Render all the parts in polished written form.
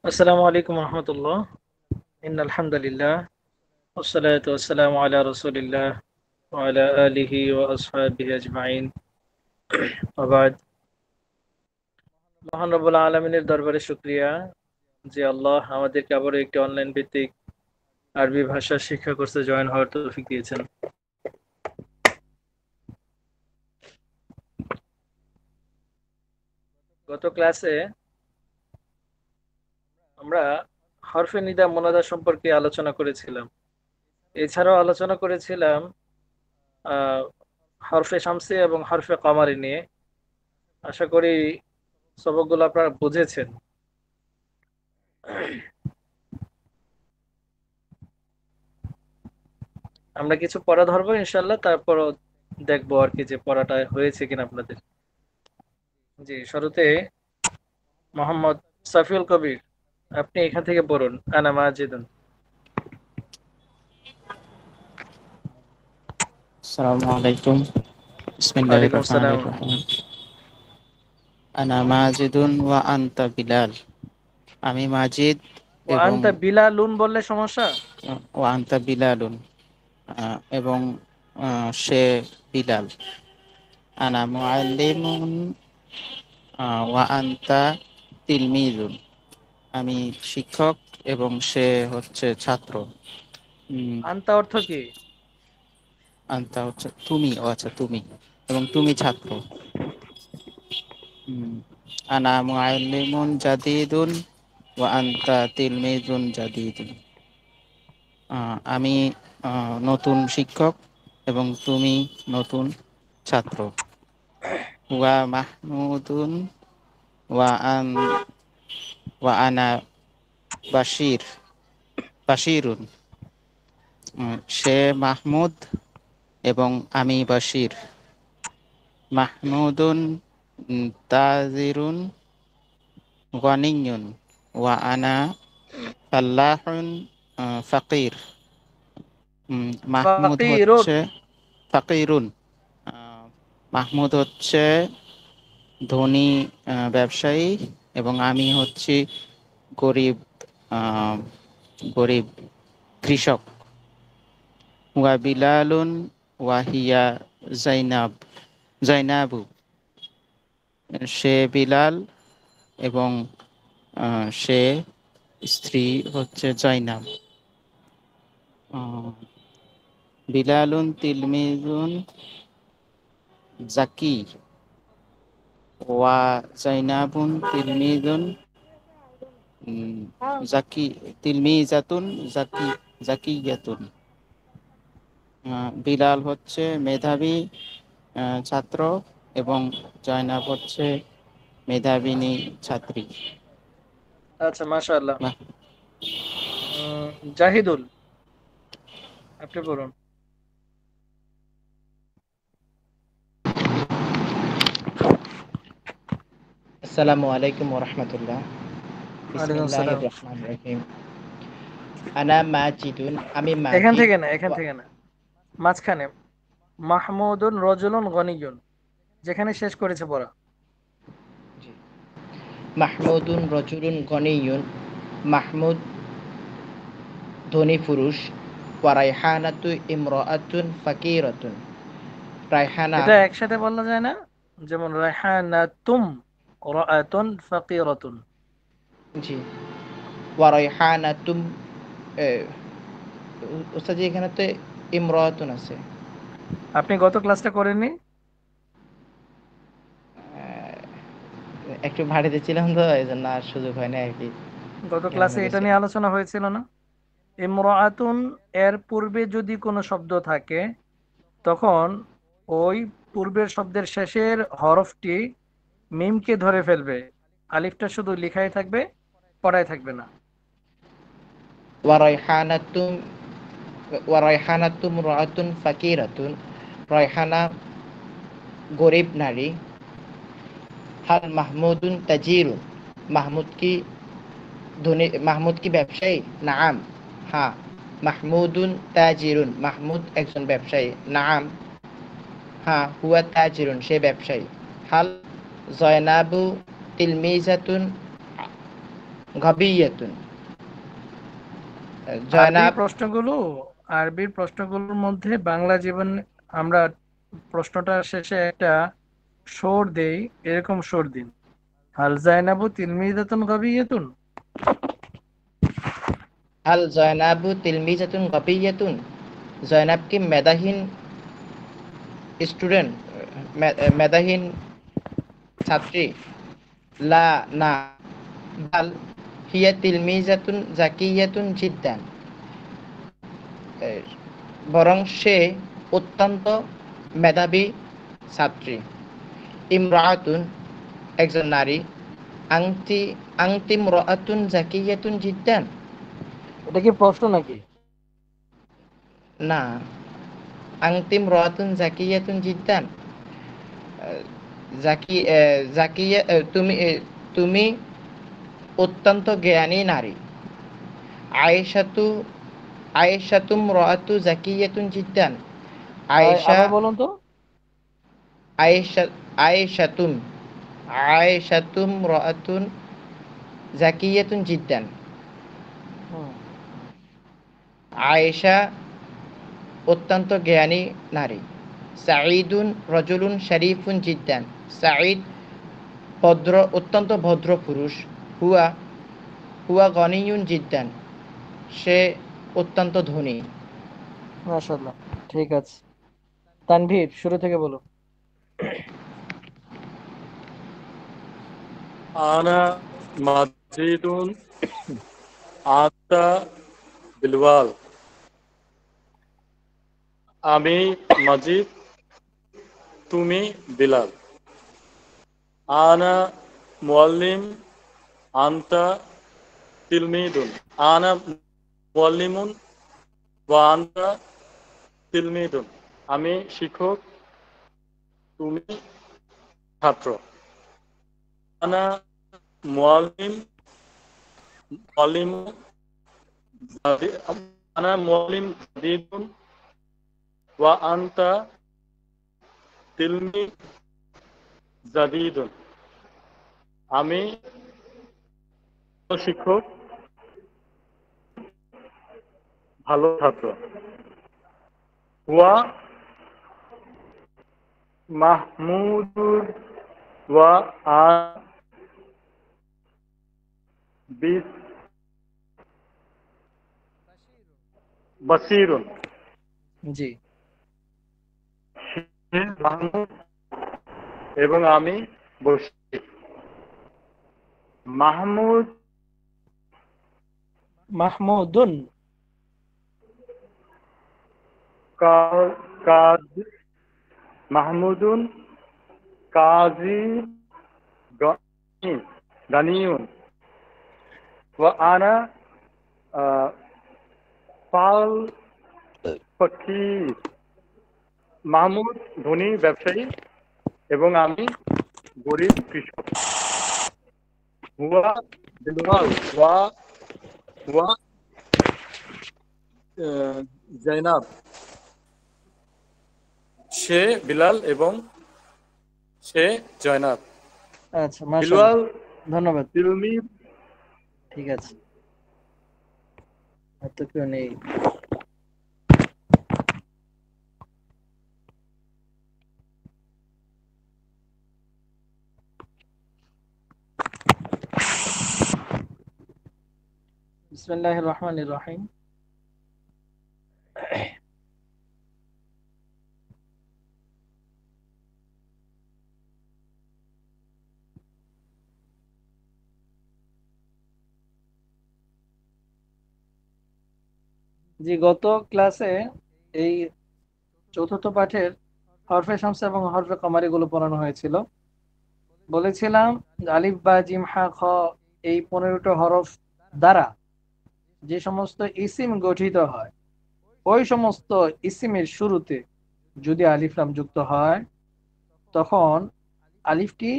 আসসালামু আলাইকুম রহমতুল্লাহ। ইন্নাল হামদুলিল্লাহ ওয়াসসালাতু ওয়াসসালামু আলা রাসূলিল্লাহ ওয়া আলা আলিহি ওয়া আসহাবিহি আজমাইন। ওয়া বাদ। মহান রব্বুল আলামিনের দরবারে শুকরিয়া যে আল্লাহ আমাদেরকে আবারও একটি অনলাইন ভিত্তিক আরবি ভাষা শিক্ষা কোর্সে জয়েন হওয়ার তৌফিক দিয়েছেন। গত ক্লাসে আমরা হরফে নিদা মুনাদা সম্পর্কে আলোচনা করেছিলাম। এছাড়াও আলোচনা করেছিলাম আহ হরফে শামসি এবং হরফে কমারি নিয়ে। আশা করি সবকগুলো আপনারা বুঝেছেন। আমরা কিছু পড়া ধরবো ইনশাল্লাহ, তারপরও দেখবো আর কি যে পড়াটা হয়েছে কিনা আপনাদের। জি, শুরুতে মোহাম্মদ সাফিউল কবির, আপনি এখান থেকে পড়ুন। আনা মাজিদুন। আসসালামু আলাইকুম। বিসমিল্লাহির ওয়ালাইকুম আসসালাম। রহমানির রহিম। আনা মাজিদুন ওয়া আনতা বিলাল। আমি মাজিদ ও এবং আনতা বিলালুন বললে সমস্যা? ওয়া আনতা বিলালুন, এবং সে বিলাল। আনা মুআল্লিমুন ওয়া আনতা তিলমিজুন। আমি শিক্ষক এবং সে হচ্ছে ছাত্র। আনতা অর্থ কি? আনতা হচ্ছে তুমি, ও আচ্ছা তুমি, এবং তুমি ছাত্র। আনা মুআল্লিমুন জাদিদুন ওয়া আনতা তিলমিজুন জাদিদুন। আমি নতুন শিক্ষক এবং তুমি নতুন ছাত্র। ওয়া মাহমুদুন ওয়া আন ওয়া আনা বাশির বাশিরুন। সে মাহমুদ এবং আমি বাশির। মাহমুদুন তাজিরুন গনিয়ুন ওয়া আনা ফাল্লাহুন ফাকির। মাহমুদ ফাকিরুন। হচ্ছে ফাকিরুন। আহ, মাহমুদ হচ্ছে ধনী ব্যবসায়ী এবং আমি হচ্ছি গরিব আহ, গরিব কৃষক। ওয়া বিলালুন ওয়াহিয়া জাইনাবু। সে বিলাল এবং সে স্ত্রী হচ্ছে জাইনাব। আহ, বিলালুন তিলমিজুন জাকি ওয়া জাইনাবুন তিলমিজুন জাকি তিলমিজাতুন জাকিয়াতুন। বিলাল হচ্ছে মেধাবী ছাত্র এবং জয়নাব হচ্ছে মেধাবিনী ছাত্রী। আচ্ছা, মাশাআল্লাহ। বাহ। জাহিদুল, আপনি পড়ুন। আসসালামু আলাইকুম ওরহমতুল্লাহ। ওয়ালাইকুম বিসমিল্লাহির আসসালাম। রহমানির রহিম। আনা মাজিদুন, আমি এখান মাজিদ। থেকে না, এখান থেকে না, মাঝখানে মাহমুদুন রজুলুন গনিয়ুন, যেখানে শেষ করেছে পড়া। মাহমুদুন রজুলুন গনিয়ুন। মাহমুদ ধনী পুরুষ। ওয়া রায়হানাতু ইমরাআতুন ফাকিরাতুন। রায়হানা। এটা একসাথে বলা যায় না? যেমন রায়হানাতুম রাআতুন ফাকিরাতুন। জি। ওয়া রায়হানাতুম, উস্তাদ জি, এখানে তো ইমরাআতুন আছে। আপনি গত ক্লাসটা করেননি? একটু ভারীতে ছিলাম তো, এই জন্য আর সুযোগ হয় না আর কি। গত কেমন ক্লাসে এটা গেছে। নিয়ে আলোচনা হয়েছিল না? ইমরাআতুন এর পূর্বে যদি কোনো শব্দ থাকে, তখন ওই পূর্বের শব্দের শেষের হরফটি মিমকে ধরে ফেলবে। আলিফটা শুধু লিখাই থাকবে, পড়াই থাকবে না। ওয়া রায়হানাতুম ওয়া রায়হানাতুম ইমরাআতুন ফাকিরাতুন। রায়হানা গরিব নারী। হাল মাহমুদুন তাজিরুন। মাহমুদ কি ধনী, মাহমুদ কি ব্যবসায়ী? নাআম, হ্যাঁ। মাহমুদুন তাজিরুন, মাহমুদ একজন ব্যবসায়ী। নাআম, হ্যাঁ। হুয়া তাজিরুন, সে ব্যবসায়ী। হাল জয়নাবু তিলমিজাতুন গাবিয়াতুন। আরবি জয়নাব প্রশ্নগুলো আরবির প্রশ্নগুলোর মধ্যে বাংলা জীবন আমরা প্রশ্নটার শেষে একটা সোর দেই, এরকম সোর দিন, হাল জাইনাবু তিলমিজাতুন গাবিয়াতুন। হাল জয়নাবু তিলমিজাতুন গাবিয়াতুন, জয়নাব কি মেধাহীন স্টুডেন্ট, মেধাহীন ছাত্রী? লা, না। বাল হিয়া তিলমিজাতুন জাকিয়াতুন জিদ্দান, এ, বরং সে অত্যন্ত মেধাবী ছাত্রী। ইমরাআতুন, একজন নারী। আংটি আংটি ইমরাআতুন জাকিয়াতুন জিদ্দান, এটা কি প্রশ্ন নাকি? না। আংটি ইমরাআতুন জাকিয়াতুন জিদ্দান, জাকি জাকিয়া, তুমি অত্যন্ত জ্ঞানী নারী। আয়েশাতু আয়েশাতুম রাআতু জাকিয়াতুন জিদ্দান, আয়েশা আবার বলুন তো। আয়েশা আয়েশাতুম আয়েশাতুম রাআতুন জাকিয়াতুন জিদ্দান, হুম, আয়েশা অত্যন্ত জ্ঞানী নারী। সাঈদুন রজুলুন শরীফুন জিদ্দান, সাঈদ অত্যন্ত ভদ্র পুরুষ। হুয়া হুয়া গনিয়ুন জিদ্দান, সে অত্যন্ত ধনী। মাশাআল্লাহ, ঠিক আছে। তানভীর, শুরু থেকে বলো। আনা মাজিদুন আতা বিলওয়াল। আমি মাজিদ, তুমি বিলাল। আনা মুআল্লিম আনতা তিলমিদুন। আনা মুআল্লিমুন ওয়া আনতা তিলমিদুন। আমি শিক্ষক, তুমি ছাত্র। আনা মুআল্লিম মুআল্লিমু আনা মুআল্লিম জাদীদুন ওয়া আনতা তিলমি জাদীদুন। আমি শিক্ষক, ভালো ছাত্র। ওয়া মাহমুদুর ওয়া বিস বাসিরুন। জি। সে মাহমুদ এবং আমি বসির। মাহমুদ মাহমুদুন। কাজ মাহমুদুন কাজী গানিউন ওয়া আনা ফাল ফকির। মাহমুদ ধনী ব্যবসায়ী এবং আমি গরিব কৃষক। হুয়া বিলওয়াল ওয়া ওয়া জাইনাব। সে বিলাল এবং সে জয়নাব। আচ্ছা, মাশাআল্লাহ, বিলওয়াল ধন্যবাদ। তিলমি। ঠিক আছে, আর তো কেউ নেই। বিসমিল্লাহির রহমানির রহিম। জি, গত ক্লাসে এই চতুর্থ পাঠের হরফে শামসা এবং হরফে কমারি গুলো পড়ানো হয়েছিল। বলেছিলাম যে আলিফ বা জিম হা খ এই 15টা হরফ দ্বারা যে সমস্ত ইসিম গঠিত হয়, ওই সমস্ত ইসিমের শুরুতে যদি আলিফ লাম যুক্ত হয়, তখন আলিফটি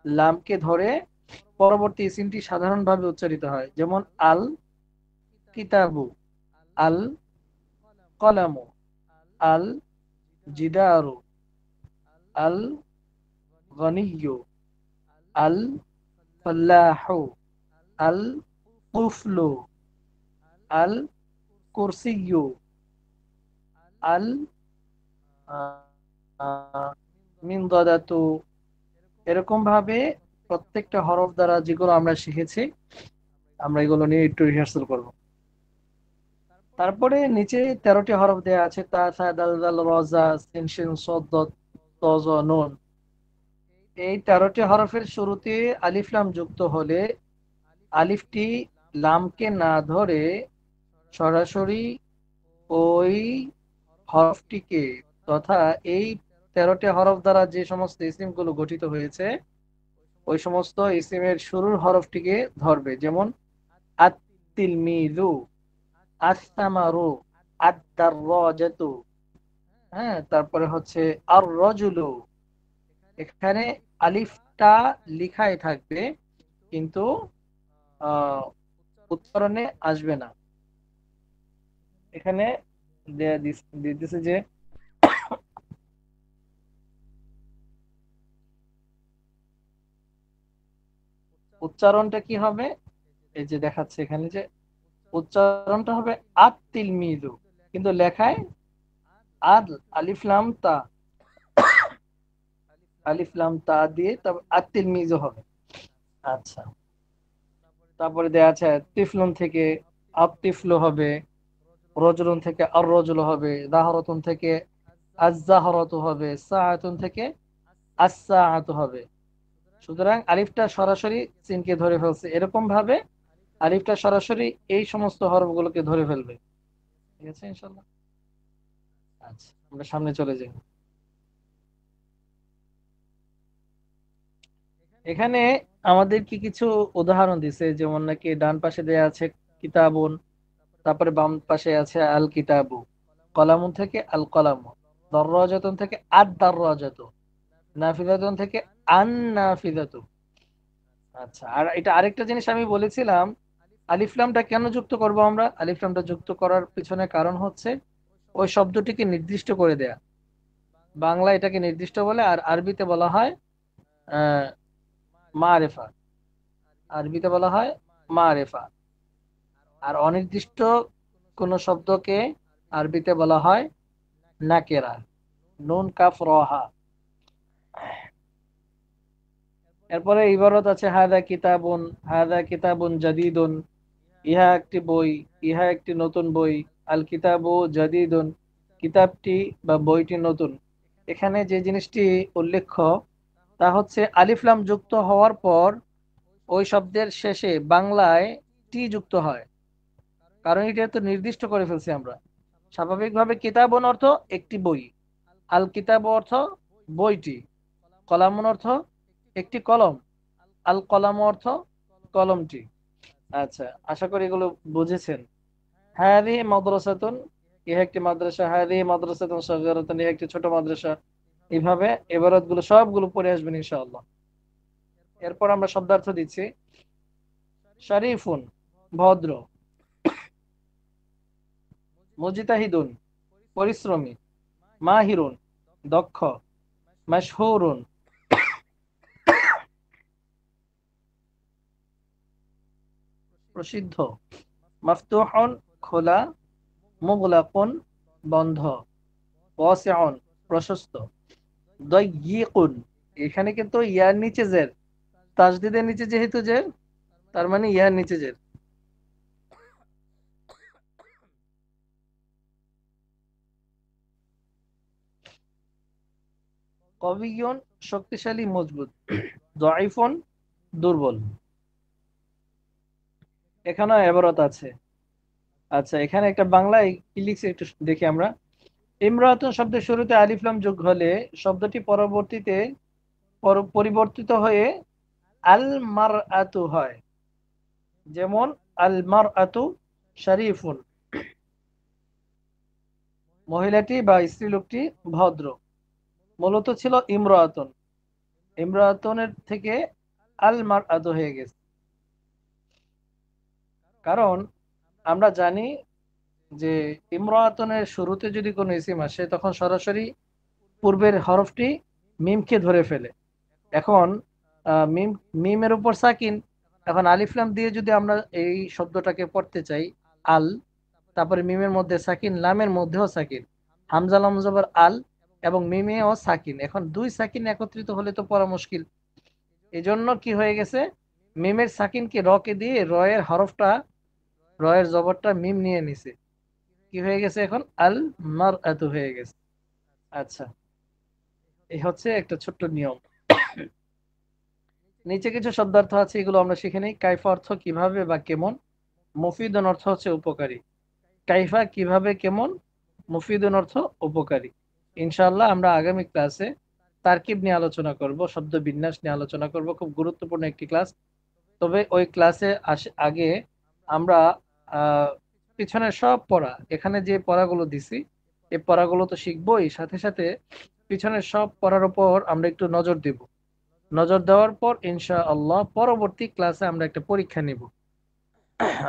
লামকে ধরে পরবর্তী ইসিমটি সাধারণভাবে উচ্চারিত হয়। যেমন আল কিতাবু, আল কলামু, আল জিদারু, আল গনিয়্যু, আল ফাল্লাহু, আল তুফলু, আল কুরসিয়ু, আল মিনদাদাতু। এরকম ভাবে প্রত্যেকটা হরফ দ্বারা যেগুলো আমরা শিখেছি আমরা এগুলো নিয়ে একটু রিহার্সাল করব। তারপরে নিচে 13টি হরফ দেয়া আছে, তা সা দাল দাল র জা সিন শিন সদ দদ ত জ নুন। এই 13টি হরফের শুরুতে আলিফ লাম যুক্ত হলে আলিফটি লামকে না ধরে সরাসরি ওই হরফটিকে, তথা এই 13টি হরফ দ্বারা যে সমস্ত ইসিমগুলো গঠিত হয়েছে ওই সমস্ত ইসিমের শুরুর হরফটিকে ধরবে। যেমন আত-তিলমিযু, আস-সামারু, আদ-দাররাজাতু। হ্যাঁ, তারপরে হচ্ছে আর-রাজুলু। এখানে আলিফটা লিখাই থাকবে কিন্তু উচ্চারণে আসবে না। এখানে দিতেছে যে উচ্চারণটা কি হবে, এই যে দেখাচ্ছে এখানে যে উচ্চারণটা হবে আত-তিলমিযু, কিন্তু লেখায় আদ আলিফ লাম তা, আলিফ লাম তা দিয়ে তারপর আত-তিলমিযু হবে। আচ্ছা, তারপরে দেয়া আছে তিফলুন থেকে আত-তিফলু হবে, রজুলুন থেকে আর-রজুলু হবে, দাহরাতুন থেকে আজ-জাহরাতু হবে, সাআতুন থেকে আস-সাআতু হবে। সুতরাং আলিফটা সরাসরি সিনকে ধরে ফেলছে, এরকম ভাবে আলিফটা সরাসরি এই সমস্ত হরফগুলোকে ধরে ফেলবে। ঠিক আছে ইনশাআল্লাহ। আচ্ছা, আমরা সামনে চলে যাই। এখানে আমাদের কি কিছু উদাহরণ দিছে, যেমন নাকি ডান পাশে দেয়া আছে কিতাবুন, তারপরে বাম পাশে আছে আল কিতাবু, কলামুন থেকে আল কলামু, দররাজাতুন থেকে আদ দাররাজাতু, নাফিজাতুন থেকে আন নাফিজাতু। আচ্ছা, আর এটা আরেকটা জিনিস আমি বলেছিলাম, আলিফ লামটা কেন যুক্ত করব আমরা? আলিফ লামটা যুক্ত করার পিছনে কারণ হচ্ছে ওই শব্দটিকে নির্দিষ্ট করে দেয়া। বাংলা এটাকে নির্দিষ্ট বলে, আর আরবিতে বলা হয় মারেফা। আরবিতে বলা হয় মারেফা। আর অনির্দিষ্ট কোন শব্দকে আরবিতে বলা হয় নাকেরা, নুন কাফ রহা। এরপরে ইবারত আছে হাদা কিতাবুন জাদিদুন, ইহা একটি বই, ইহা একটি নতুন বই। আল কিতাবু জাদিদুন, কিতাবটি বা বইটি নতুন। এখানে যে জিনিসটি উল্লেখ্য তা হচ্ছে আলিফ লাম যুক্ত হওয়ার পর ওই শব্দের শেষে বাংলায় টি যুক্ত হয়, কারণ এটা তো নির্দিষ্ট করে ফেলছি আমরা। স্বাভাবিকভাবে কিতাবুন অর্থ একটি বই, আল কিতাব অর্থ বইটি, কলামুন অর্থ একটি কলম, আল কলাম অর্থ কলমটি। আচ্ছা, আশা করি এগুলো বুঝেছেন। হাদিহি মাদ্রাসাতুন, ইহা একটি মাদ্রাসা। হাদিহি মাদ্রাসাতুন সাগীরাতুন, ইহা একটি ছোট মাদ্রাসা। এইভাবে ইবারতগুলো সবগুলো পড়ে আসবেন ইনশাআল্লাহ। এরপর আমরা শব্দার্থ দিচ্ছি। শরীফুন ভদ্র, মুজতাহিদুন পরিশ্রমী, মাহিরুন দক্ষ, মাশহুরুন প্রসিদ্ধ, মাফতুহুন খোলা, মুগলাকুন বন্ধ, ওয়াসিউন প্রশস্ত, দায়্যিকুন, এখানে কিন্তু ইয়ার নিচে জের, তাসদিদের নিচে যেহেতু জের তার মানে ইয়ার নিচে জের। কবিয়ুন শক্তিশালী মজবুত, দাঈফুন দুর্বল। এখানেও ইবারত আছে। আচ্ছা, এখানে একটা বাংলায় কি লিখছে একটু দেখি আমরা। ইমরাতুন শব্দের শুরুতে আলিফ লাম যোগ হলে শব্দটি পরবর্তীতে পরিবর্তিত হয়ে আল মারআতু হয়। যেমন আল মারআতু শরীফুন, মহিলাটি বা স্ত্রী লোকটি ভদ্র। মূলত ছিল ইমরাতুন, ইমরাতুনের থেকে আল মারআতু হয়ে গেছে। কারণ আমরা জানি যে ইমরাতুনের শুরুতে যদি কোনো ইসিম আসে তখন সরাসরি পূর্বের হরফটি মিমকে ধরে ফেলে। এখন মিমের উপর সাকিন, এখন আলিফ লাম দিয়ে যদি আমরা এই শব্দটাকে পড়তে চাই, আল, তারপরে মিমের মধ্যে সাকিন, লামের মধ্যেও সাকিন, হামজা লাম জবর আল এবং মিমেও সাকিন, এখন দুই সাকিন একত্রিত হলে তো পড়া মুশকিল। এই জন্য কি হয়ে গেছে, মিমের সাকিনকে রকে দিয়ে রয়ের হরফটা, রয়ের জবরটা মিম নিয়ে নিছে, কি হয়ে গেছে এখন আল মার এত হয়ে গেছে। আচ্ছা, এই হচ্ছে একটা ছোট্ট নিয়ম। নিচে কিছু শব্দার্থ আছে, এগুলো আমরা শিখে নিই। কাইফা অর্থ কিভাবে বা কেমন, মুফিদুন অর্থ হচ্ছে উপকারী। কাইফা কিভাবে কেমন, মুফিদুন অর্থ উপকারী। ইনশাআল্লাহ আমরা আগামী ক্লাসে তারকিব নিয়ে আলোচনা করব, শব্দ বিন্যাস নিয়ে আলোচনা করব, খুব গুরুত্বপূর্ণ একটি ক্লাস। তবে ওই ক্লাসে আগে আমরা পিছনের সব পড়া, এখানে যে পড়াগুলো দিছি এই পড়াগুলো তো শিখবোই, সাথে সাথে পিছনের সব পড়ার উপর আমরা একটু নজর দেব। নজর দেওয়ার পর ইনশাআল্লাহ পরবর্তী ক্লাসে আমরা একটা পরীক্ষা নিব।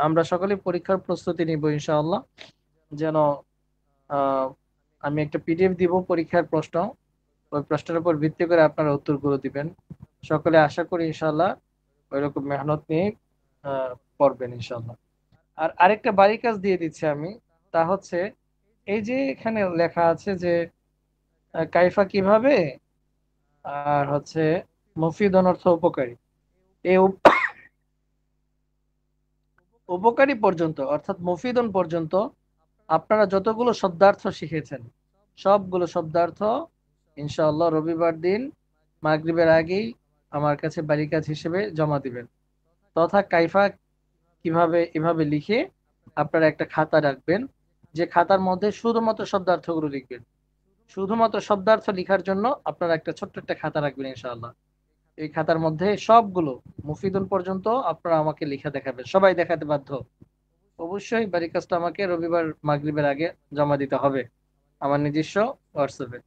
আমরা সকলে পরীক্ষার প্রস্তুতি নিব ইনশাআল্লাহ, যেন আমি একটা পিডিএফ দিব পরীক্ষার প্রশ্ন, ওই প্রশ্নের উপর ভিত্তি করে আপনারা উত্তরগুলো দিবেন। সকলে আশা করি ইনশাআল্লাহ ওইরকম মেহনত নিয়ে পড়বেন ইনশাআল্লাহ। আর আরেকটা বাড়ি কাজ দিয়ে দিচ্ছি আমি, তা হচ্ছে এই যে এখানে লেখা আছে যে কাইফা কিভাবে, আর হচ্ছে মুফিদুন অর্থ উপকারী, এই উপকারী পর্যন্ত অর্থাৎ মুফিদুন পর্যন্ত আপনারা যতগুলো শব্দার্থ শিখেছেন সবগুলো শব্দার্থ ইনশাআল্লাহ রবিবার দিন মাগরিবের আগেই আমার কাছে বাড়ি কাজ হিসেবে জমা দিবেন। তথা কাইফা কিভাবে এভাবে লিখে আপনারা একটা খাতা রাখবেন, যে খাতার মধ্যে শুধুমাত্র শব্দার্থগুলো লিখবেন। শুধুমাত্র শব্দার্থ লেখার জন্য আপনারা একটা ছোট্ট একটা খাতা রাখবেন ইনশাআল্লাহ। এই খাতার মধ্যে সবগুলো মুফিদুন পর্যন্ত আপনারা আমাকে লিখে দেখাবেন, সবাই দেখাতে বাধ্য। অবশ্যই বাড়ি কাজটা আমাকে রবিবার মাগরিবের আগে জমা দিতে হবে আমার নিজস্ব হোয়াটসঅ্যাপে।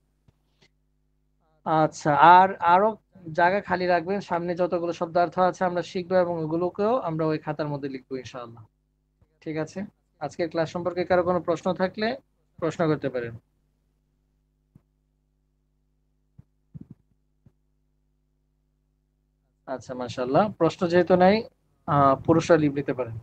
আচ্ছা, আর আরো জায়গা খালি রাখবেন, সামনে যতগুলো শব্দার্থ আছে আমরা শিখবো এবং ওগুলোকেও আমরা ওই খাতার মধ্যে লিখবো ইনশাআল্লাহ। ঠিক আছে, আজকের ক্লাস সম্পর্কে কারো কোনো প্রশ্ন থাকলে প্রশ্ন করতে পারেন। আচ্ছা, মাশাআল্লাহ, প্রশ্ন যেহেতু নাই পুরুষরা লিভ নিতে পারেন।